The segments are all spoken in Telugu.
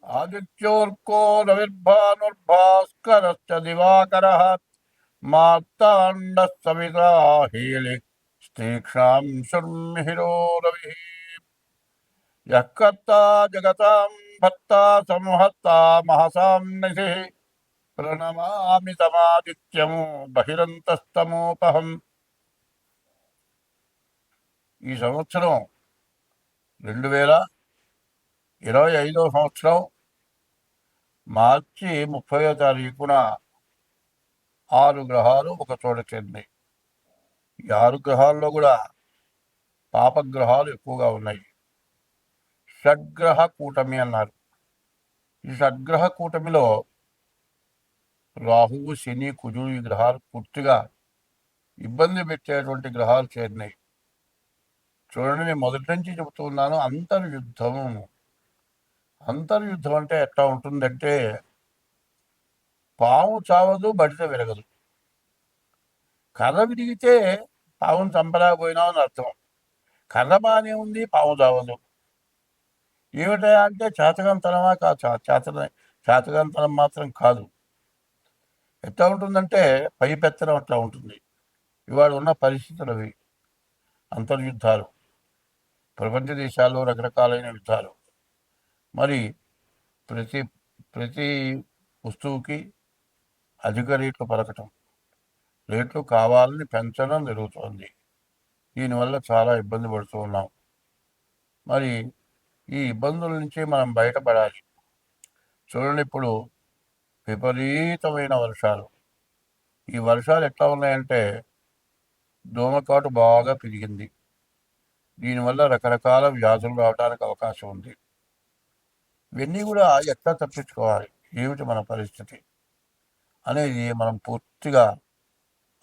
ఆదిత్యోర్కో రవిర్భానుర్భాస్కరశ్చ దివాకరः మార్తాండः సవితా హేళి తీక్ష్ణాంశుర్మిహిరో రవిः యః కర్తా జగతాం భర్తా సంహర్తా మహసాం నిధిః ప్రణమామి తమాదిత్యము బహిరంతస్తమోపహం. ఈ సంవత్సరం 2025 సంవత్సరం మార్చి 30వ తారీఖున 6 గ్రహాలు ఒక చోట చేరినాయి. ఈ 6 గ్రహాల్లో కూడా పాపగ్రహాలు ఎక్కువగా ఉన్నాయి. షడ్గ్రహ కూటమి అన్నారు. ఈ షడ్గ్రహ కూటమిలో రాహువు, శని, కుజుడు ఈ గ్రహాలు పూర్తిగా ఇబ్బంది పెట్టేటువంటి గ్రహాలు చేరినాయి. చూడండి, నేను మొదటి నుంచి చెబుతూ ఉన్నాను, అంతర్యుద్ధం. అంతర్యుద్ధం అంటే ఎట్లా ఉంటుందంటే, పాము చావదు, బడిత విరగదు. కర్ర విరిగితే పావును చంపలేకపోయినావు అని అర్థం. కర్ర బాగానే ఉంది, పాము చావదు. ఏమిటా అంటే చేతకంతనమా కాదు, చేతకంతనం మాత్రం కాదు. ఎట్లా ఉంటుందంటే పైపెత్తనం అట్లా ఉంటుంది. ఇవాళ ఉన్న పరిస్థితులు అవి. అంతర్యుద్ధాలు, ప్రపంచ దేశాల్లో రకరకాలైన యుద్ధాలు. మరి ప్రతి ప్రతి వస్తువుకి అధిక రేట్లు పలకటం, రేట్లు కావాలని పెంచడం జరుగుతోంది. దీనివల్ల చాలా ఇబ్బంది పడుతూ ఉన్నాం. మరి ఈ ఇబ్బందుల నుంచి మనం బయటపడాలి. చూడండి, ఇప్పుడు విపరీతమైన వర్షాలు. ఈ వర్షాలు ఎట్లా ఉన్నాయంటే దోమకాటు బాగా పెరిగింది. దీనివల్ల రకరకాల వ్యాధులు రావడానికి అవకాశం ఉంది. ఇవన్నీ కూడా ఎట్లా తప్పించుకోవాలి, ఏమిటి మన పరిస్థితి అనేది మనం పూర్తిగా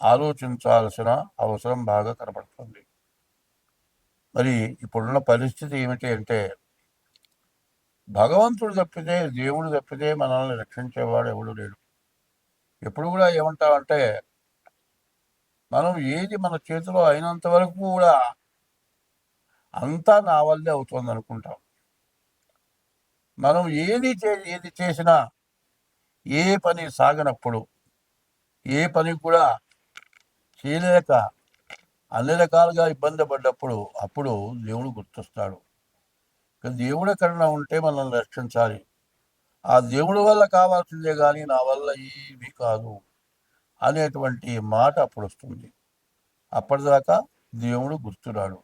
ఆలోచించాల్సిన అవసరం బాగా కనపడుతుంది. మరి ఇప్పుడున్న పరిస్థితి ఏమిటి అంటే, భగవంతుడు తప్పితే, దేవుడు తప్పితే మనల్ని రక్షించేవాడు ఎవడు లేడు. ఎప్పుడు కూడా ఏమంటామంటే, మనం ఏది మన చేతిలో అయినంత వరకు కూడా అంతా నా వల్లే అవుతుంది అనుకుంటాం. మనం ఏది చేసినా, ఏ పని సాగనప్పుడు, ఏ పని కూడా చేయలేక అన్ని రకాలుగా ఇబ్బంది పడ్డప్పుడు, అప్పుడు దేవుడు గుర్తొస్తాడు. దేవుడి కరుణ ఉంటే మనల్ని రక్షించాలి. ఆ దేవుడి వల్ల కావాల్సిందే కానీ నా వల్ల ఏమీ కాదు అనేటువంటి మాట అప్పుడు వస్తుంది. అప్పటిదాకా దేవుడు గుర్తురాడు.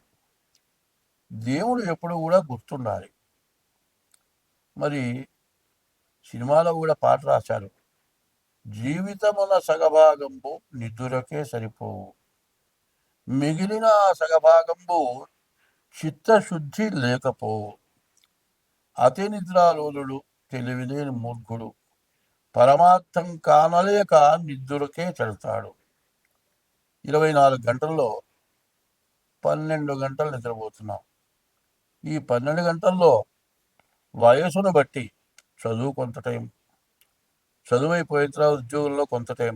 దేవుడు ఎప్పుడు కూడా గుర్తుండాలి. మరి సినిమాలో కూడా పాట రాశారు, జీవితమున సగభాగంబు నిద్దురకే సరిపోవు, మిగిలిన సగభాగంబు చిత్తశుద్ధి లేకపోవు, అతి నిద్రాలోలుడు తెలివిలేని మూర్ఖుడు, పరమార్థం కానలేక నిద్దురకే చెడతాడు. 24 గంటల్లో 12 గంటలు నిద్రపోతున్నాం. ఈ 12 గంటల్లో వయసును బట్టి చదువు కొంత టైం, చదువు అయిపోయిన తర్వాత ఉద్యోగంలో కొంత టైం,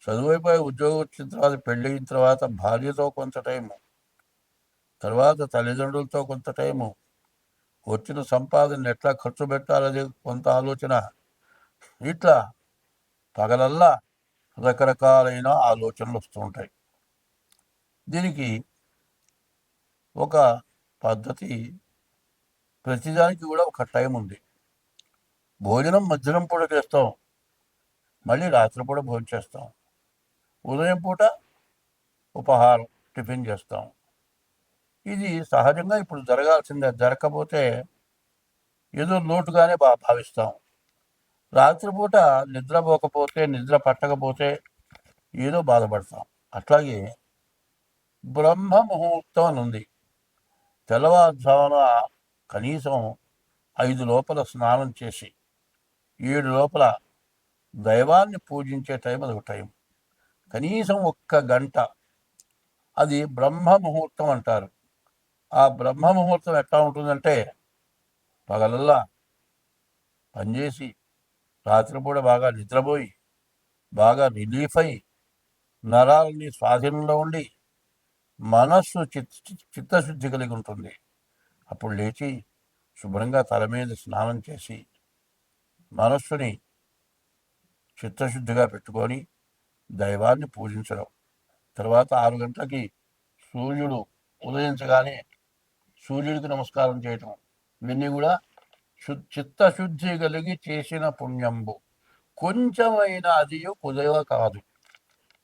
చదువు అయిపోయి ఉద్యోగం వచ్చిన తర్వాత పెళ్ళి అయిన తర్వాత భార్యతో కొంత టైము, తర్వాత తల్లిదండ్రులతో కొంత టైము, వచ్చిన సంపాదన ఎట్లా ఖర్చు పెట్టాలనేది కొంత ఆలోచన. ఇట్లా పగలల్లా రకరకాలైన ఆలోచనలు వస్తూ ఉంటాయి. దీనికి ఒక పద్ధతి, ప్రతిదానికి కూడా ఒక టైం ఉంది. భోజనం మధ్యాహ్నం పూట చేస్తాం, మళ్ళీ రాత్రిపూట భోజనం చేస్తాం, ఉదయం పూట ఉపహారం టిఫిన్ చేస్తాం. ఇది సహజంగా ఇప్పుడు జరగాల్సిందే. జరగకపోతే ఏదో లోటుగానే భావిస్తాం. రాత్రిపూట నిద్రపోకపోతే, నిద్ర పట్టకపోతే ఏదో బాధపడతాం. అట్లాగే బ్రహ్మ ముహూర్తం అని ఉంది. తెల్లవారుజామున కనీసం 5 లోపల స్నానం చేసి 7 లోపల దైవాన్ని పూజించే టైం అదొక టైం. కనీసం 1 గంట, అది బ్రహ్మ ముహూర్తం అంటారు. ఆ బ్రహ్మ ముహూర్తం ఎట్లా ఉంటుందంటే, పగలల్లా పనిచేసి రాత్రిపూట బాగా నిద్రపోయి బాగా రిలీఫ్ అయి నరాలని స్వాధీనంలో ఉండి మనస్సు చిత్తశుద్ధి కలిగి ఉంటుంది. అప్పుడు లేచి శుభ్రంగా తల మీద స్నానం చేసి మనస్సుని చిత్తశుద్ధిగా పెట్టుకొని దైవాన్ని పూజించడం. తర్వాత 6 గంటలకి సూర్యుడు ఉదయించగానే సూర్యుడికి నమస్కారం చేయటం. ఇవన్నీ కూడా చిత్తశుద్ధి కలిగి చేసిన పుణ్యంబు కొంచెమైన అదియు కుదవ కాదు.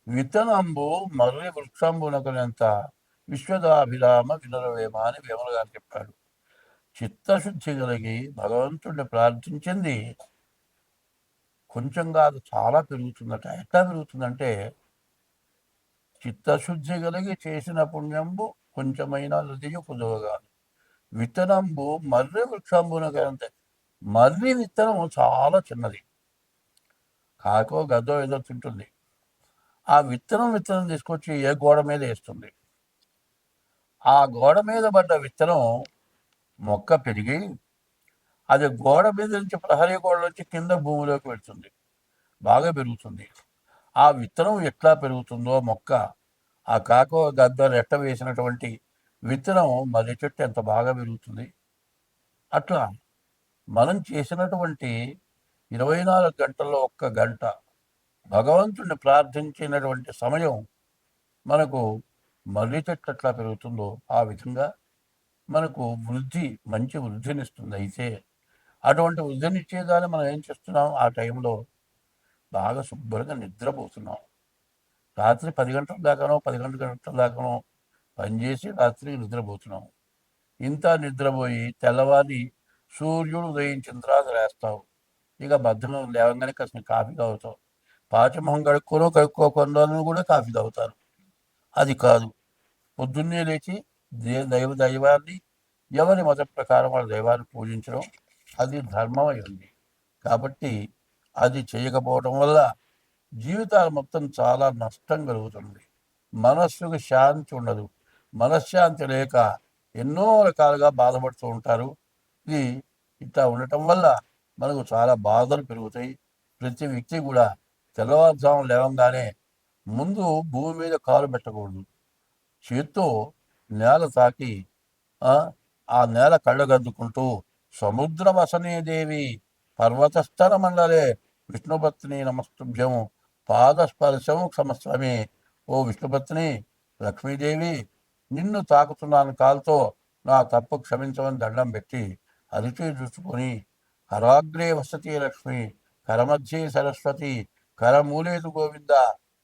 విత్తనంబు మర్రి వృక్షంబునకునంత విశ్వదాభిరామ వినురవేమ అని వేమన గారు చెప్పాడు. చిత్తశుద్ధి కలిగి భగవంతుడిని ప్రార్థించింది కొంచెం కాదు, చాలా పెరుగుతుందట. ఎట్లా పెరుగుతుందంటే, చిత్తశుద్ధి కలిగి చేసిన పుణ్యంబు కొంచెమైన నదియు కుదవగాదు. విత్తనంబు మర్రి వృక్షంబునకంతే. మర్రి విత్తనం చాలా చిన్నది, కాకో గద్దో ఏదో తింటుంది. ఆ విత్తనం తీసుకొచ్చి ఏ గోడ మీద వేస్తుంది. ఆ గోడ మీద పడ్డ విత్తనం మొక్క పెరిగి అది గోడ మీద నుంచి ప్రహరీ గోడ నుంచి కింద భూమిలోకి వెళ్తుంది, బాగా పెరుగుతుంది. ఆ విత్తనం ఎట్లా పెరుగుతుందో మొక్క, ఆ కాకో గద్దలు ఎట్ట వేసినటువంటి విత్తనం మర్రి చెట్టు ఎంత బాగా పెరుగుతుంది. అట్లా మనం చేసినటువంటి 24 గంటల్లో 1 గంట భగవంతుడిని ప్రార్థించినటువంటి సమయం మనకు మర్రి చెట్టు ఎట్లా పెరుగుతుందో ఆ విధంగా మనకు మంచి వృద్ధినిస్తుంది. అయితే అటువంటి వృద్ధినిచ్చేదాన్ని మనం ఏం చేస్తున్నాం, ఆ టైంలో బాగా శుభ్రంగా నిద్రపోతున్నాం. రాత్రి 10 గంటల దాకానో 11 గంటల దాకానో పనిచేసి రాత్రి నిద్రపోతున్నాం. ఇంత నిద్రపోయి తెల్లవారి సూర్యుడు ఉదయించిన తర్వాత లేస్తావు. ఇక బద్ధకం లేవగానే కాసిన కాఫీ తాగుతావు. పాచమొహం కడుక్కోకుండా కూడా కాఫీ తాగుతారు. అది కాదు, పొద్దున్నే లేచి దైవాన్ని, ఎవరి మత ప్రకారం వాళ్ళ దైవాన్ని పూజించడం అది ధర్మం అయింది. కాబట్టి అది చేయకపోవడం వల్ల జీవితాలు మొత్తం చాలా నష్టం కలుగుతుంది. మనస్సుకు శాంతి ఉండదు. మనశ్శాంతి లేక ఎన్నో రకాలుగా బాధపడుతూ ఉంటారు. ఇది ఇట్లా ఉండటం వల్ల మనకు చాలా బాధలు పెరుగుతాయి. ప్రతి వ్యక్తి కూడా తెల్లవారుజాము లేవంగానే ముందు భూమి మీద కాలు పెట్టకూడదు. చేత్తో నేల తాకి ఆ నేల కళ్ళగద్దుకుంటూ సముద్ర వసనే దేవి పర్వతస్థర మండలే విష్ణుపత్ని నమస్తుభ్యం పాదస్పర్శం క్షమస్వమే. ఓ విష్ణుపత్ని లక్ష్మీదేవి, నిన్ను తాకుతున్నాను కాలుతో, నా తప్పు క్షమించమని దండం పెట్టి అరిచి చూసుకొని, కరాగ్రే వసతి లక్ష్మి, కరమధ్యే సరస్వతి, కరమూలేదు గోవింద,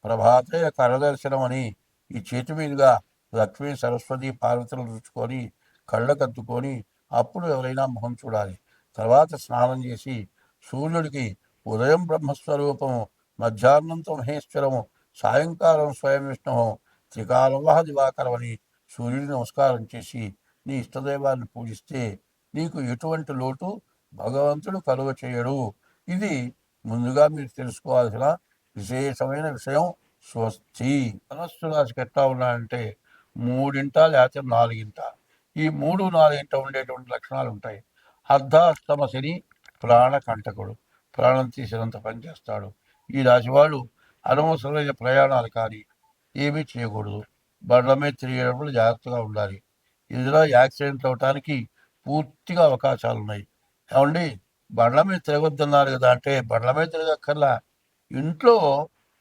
ప్రభాతే కరదర్శనం అని ఈ చేతి మీదుగా లక్ష్మీ సరస్వతి పార్వతులు రుచుకొని కళ్ళకద్దుకొని అప్పుడు ఎవరైనా మొహం చూడాలి. తర్వాత స్నానం చేసి సూర్యుడికి ఉదయం బ్రహ్మస్వరూపము, మధ్యాహ్నంతో మహేశ్వరము, సాయంకాలం స్వయం విష్ణువు, త్రికాలం వహ దివాకరం అని సూర్యుడిని నమస్కారం చేసి నీ ఇష్టదైవాన్ని పూజిస్తే నీకు ఎటువంటి లోటు భగవంతుడు కలుగ చేయడు. ఇది ముందుగా మీరు తెలుసుకోవాల్సిన విశేషమైన విషయం. స్వస్తి. ధనస్సు రాశికి ఎట్లా ఉన్నాయంటే 3 లేకపోతే 4. ఈ 3, 4 ఉండేటువంటి లక్షణాలు ఉంటాయి. అర్ధాష్టమ శని ప్రాణకంటకుడు, ప్రాణం తీసినంత పనిచేస్తాడు. ఈ రాశివాళ్ళు అనవసరమైన ప్రయాణాలు కానీ ఏమీ చేయకూడదు. బండ్ల మీద తిరిగేటప్పుడు జాగ్రత్తగా ఉండాలి. ఇందులో యాక్సిడెంట్ అవటానికి పూర్తిగా అవకాశాలు ఉన్నాయి. ఏమండి, బండ్ల మీద తిరగొద్దన్నారు కదా అంటే బండ్ల మీద తిరగక్కర్లా. ఇంట్లో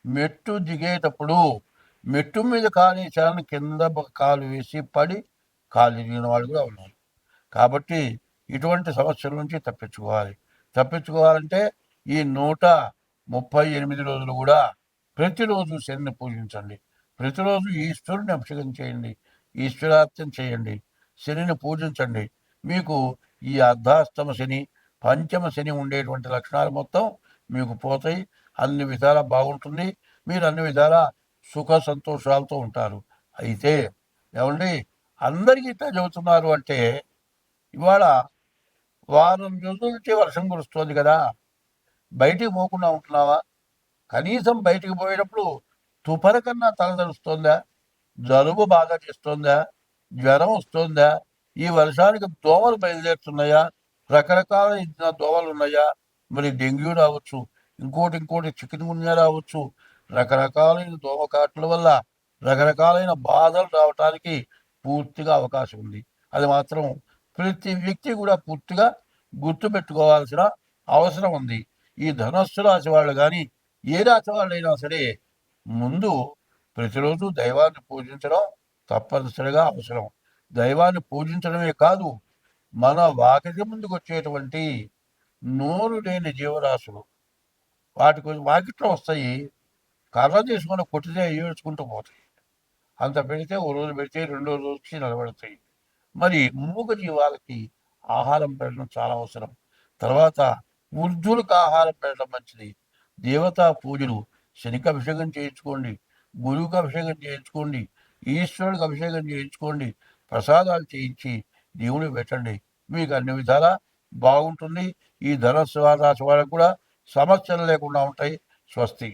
మెట్టు దిగేటప్పుడు మెట్టు మీద కాలేశాలను కింద కాలు వేసి పడి కాలు ఇరిగిన వాళ్ళు కూడా ఉన్నారు. కాబట్టి ఇటువంటి సమస్యల నుంచి తప్పించుకోవాలంటే ఈ 138 రోజులు కూడా ప్రతిరోజు శనిని పూజించండి. ప్రతిరోజు ఈశ్వరుని అభిషేకం చేయండి, ఈశ్వరార్థం చేయండి, శనిని పూజించండి. మీకు ఈ అర్ధాష్టమ శని, పంచమ శని ఉండేటువంటి లక్షణాలు మొత్తం మీకు పోతాయి. అన్ని విధాలా బాగుంటుంది. మీరు అన్ని విధాల సుఖ సంతోషాలతో ఉంటారు. అయితే ఏమండి, అందరికీ ఇట్లా చెబుతున్నారు అంటే ఇవాళ వారం రోజుల నుంచి వర్షం కురుస్తుంది కదా, బయటికి పోకుండా ఉంటున్నావా? కనీసం బయటికి పోయేటప్పుడు తుపర కన్నా తలదరుస్తుందా? జలుబు బాగా చేస్తుందా? జ్వరం వస్తుందా? ఈ వర్షానికి దోమలు బయలుదేరుతున్నాయా? రకరకాల దోమలు ఉన్నాయా? మరి డెంగ్యూ రావచ్చు, ఇంకోటి చికెన్ గున్యా రావచ్చు. రకరకాలైన దోమకాట్ల వల్ల రకరకాలైన బాధలు రావటానికి పూర్తిగా అవకాశం ఉంది. అది మాత్రం ప్రతి వ్యక్తి కూడా పూర్తిగా గుర్తుపెట్టుకోవాల్సిన అవసరం ఉంది. ఈ ధనస్సు రాశి వాళ్ళు కానీ ఏ రాశి వాళ్ళైనా సరే ముందు ప్రతిరోజు దైవాన్ని పూజించడం తప్పనిసరిగా అవసరం. దైవాన్ని పూజించడమే కాదు, మన వాకిటి ముందుకు వచ్చేటువంటి నోరు లేని జీవరాశులు వాకిట్లో వస్తాయి, కర్ర తీసుకొని కొట్టితే ఏడ్చుకుంటూ పోతాయి. అంత పెడితే ఓ రోజు పెడితే రెండో రోజుకి నిలబడతాయి. మరి మూగ జీవాలకి ఆహారం పెట్టడం చాలా అవసరం. తర్వాత వృద్ధులకు ఆహారం పెట్టడం మంచిది. దేవతా పూజలు, శనికి అభిషేకం చేయించుకోండి, గురువుకి అభిషేకం చేయించుకోండి, ఈశ్వరుడికి అభిషేకం చేయించుకోండి, ప్రసాదాలు చేయించి దేవుడికి పెట్టండి. మీకు అన్ని విధాలా బాగుంటుంది. ఈ ధనస్సు రాశి వాళ్ళకు కూడా సమస్యలు లేకుండా ఉంటాయి. స్వస్తి.